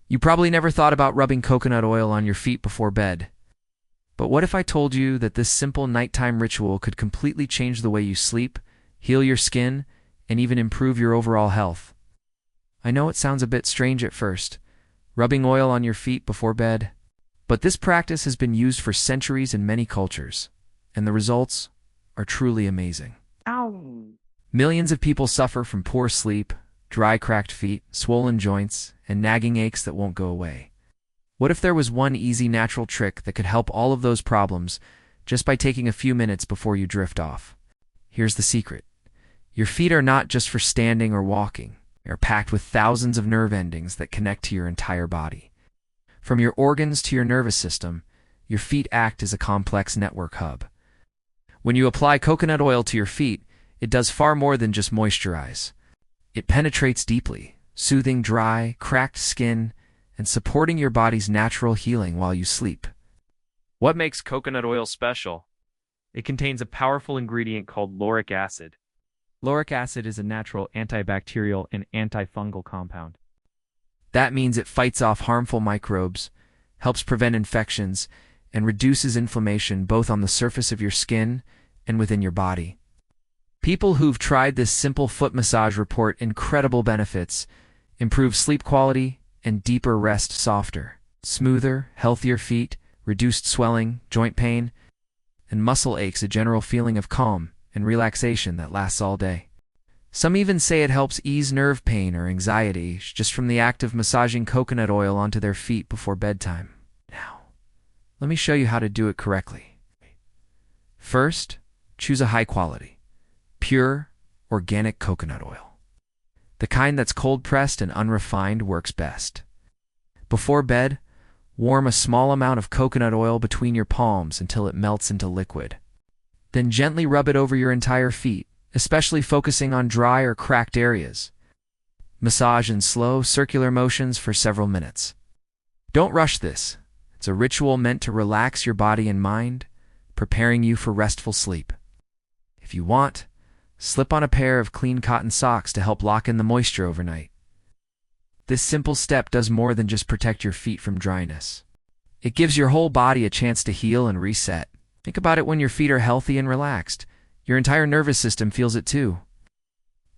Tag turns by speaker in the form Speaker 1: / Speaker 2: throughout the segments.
Speaker 1: You probably never thought about rubbing coconut oil on your feet before bed. But what if I told you that this simple nighttime ritual could completely change the way you sleep, heal your skin, and even improve your overall health? I know it sounds a bit strange at first, rubbing oil on your feet before bed, but this practice has been used for centuries in many cultures, and the results are truly amazing.
Speaker 2: Ow.
Speaker 1: Millions of people suffer from poor sleep, dry, cracked feet, swollen joints, and nagging aches that won't go away. What if there was one easy natural trick that could help all of those problems just by taking a few minutes before you drift off? Here's the secret. Your feet are not just for standing or walking. They are packed with thousands of nerve endings that connect to your entire body. From your organs to your nervous system, your feet act as a complex network hub. When you apply coconut oil to your feet, it does far more than just moisturize. It penetrates deeply, soothing dry, cracked skin and supporting your body's natural healing while you sleep.
Speaker 3: What makes coconut oil special? It contains a powerful ingredient called lauric acid. Lauric acid is a natural antibacterial and antifungal compound.
Speaker 1: That means it fights off harmful microbes, helps prevent infections, and reduces inflammation both on the surface of your skin and within your body. People who've tried this simple foot massage report incredible benefits: improved sleep quality and deeper rest, softer, smoother, healthier feet, reduced swelling, joint pain, and muscle aches, a general feeling of calm and relaxation that lasts all day. Some even say it helps ease nerve pain or anxiety just from the act of massaging coconut oil onto their feet before bedtime. Now, let me show you how to do it correctly. First, choose a high quality, pure, organic coconut oil. The kind that's cold-pressed and unrefined works best. Before bed, warm a small amount of coconut oil between your palms until it melts into liquid. Then gently rub it over your entire feet, especially focusing on dry or cracked areas. Massage in slow, circular motions for several minutes. Don't rush this. It's a ritual meant to relax your body and mind, preparing you for restful sleep. If you want, slip on a pair of clean cotton socks to help lock in the moisture overnight. This simple step does more than just protect your feet from dryness. It gives your whole body a chance to heal and reset. Think about it: when your feet are healthy and relaxed, your entire nervous system feels it too.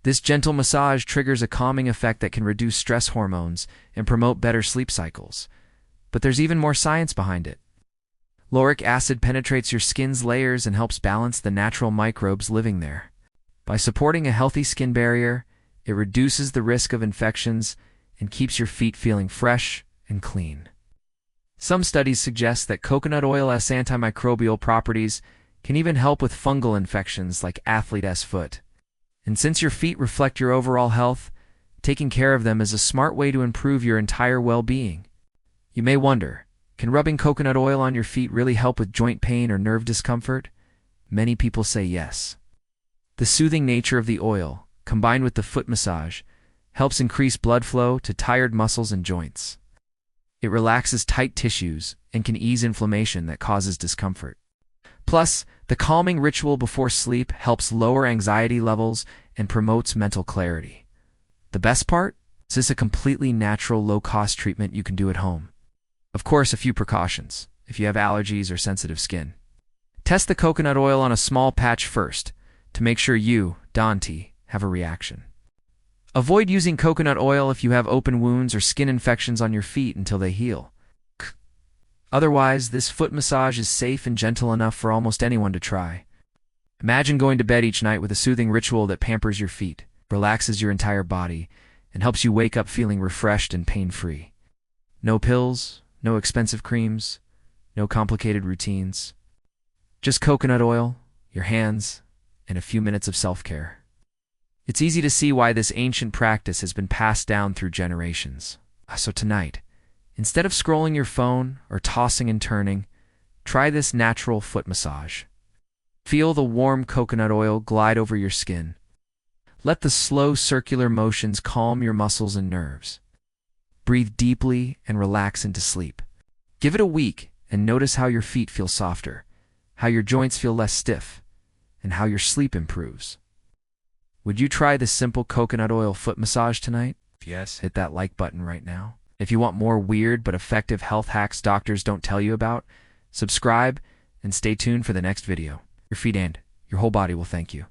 Speaker 1: This gentle massage triggers a calming effect that can reduce stress hormones and promote better sleep cycles. But there's even more science behind it. Lauric acid penetrates your skin's layers and helps balance the natural microbes living there. By supporting a healthy skin barrier, it reduces the risk of infections and keeps your feet feeling fresh and clean. Some studies suggest that coconut oil's antimicrobial properties can even help with fungal infections like athlete's foot. And since your feet reflect your overall health, taking care of them is a smart way to improve your entire well-being. You may wonder, can rubbing coconut oil on your feet really help with joint pain or nerve discomfort? Many people say yes. The soothing nature of the oil, combined with the foot massage, helps increase blood flow to tired muscles and joints. It relaxes tight tissues and can ease inflammation that causes discomfort. Plus, the calming ritual before sleep helps lower anxiety levels and promotes mental clarity. The best part? This is a completely natural, low-cost treatment you can do at home. Of course, a few precautions if you have allergies or sensitive skin. Test the coconut oil on a small patch first to make sure you, Dante, have a reaction. Avoid using coconut oil if you have open wounds or skin infections on your feet until they heal. Otherwise, this foot massage is safe and gentle enough for almost anyone to try. Imagine going to bed each night with a soothing ritual that pampers your feet, relaxes your entire body, and helps you wake up feeling refreshed and pain-free. No pills, no expensive creams, no complicated routines. Just coconut oil, your hands, and a few minutes of self-care. It's easy to see why this ancient practice has been passed down through generations. So tonight, instead of scrolling your phone or tossing and turning, try this natural foot massage. Feel the warm coconut oil glide over your skin. Let the slow circular motions calm your muscles and nerves. Breathe deeply and relax into sleep. Give it a week and notice how your feet feel softer, how your joints feel less stiff, and how your sleep improves. Would you try this simple coconut oil foot massage tonight? If yes, hit that like button right now. If you want more weird but effective health hacks doctors don't tell you about, subscribe and stay tuned for the next video. Your feet and your whole body will thank you.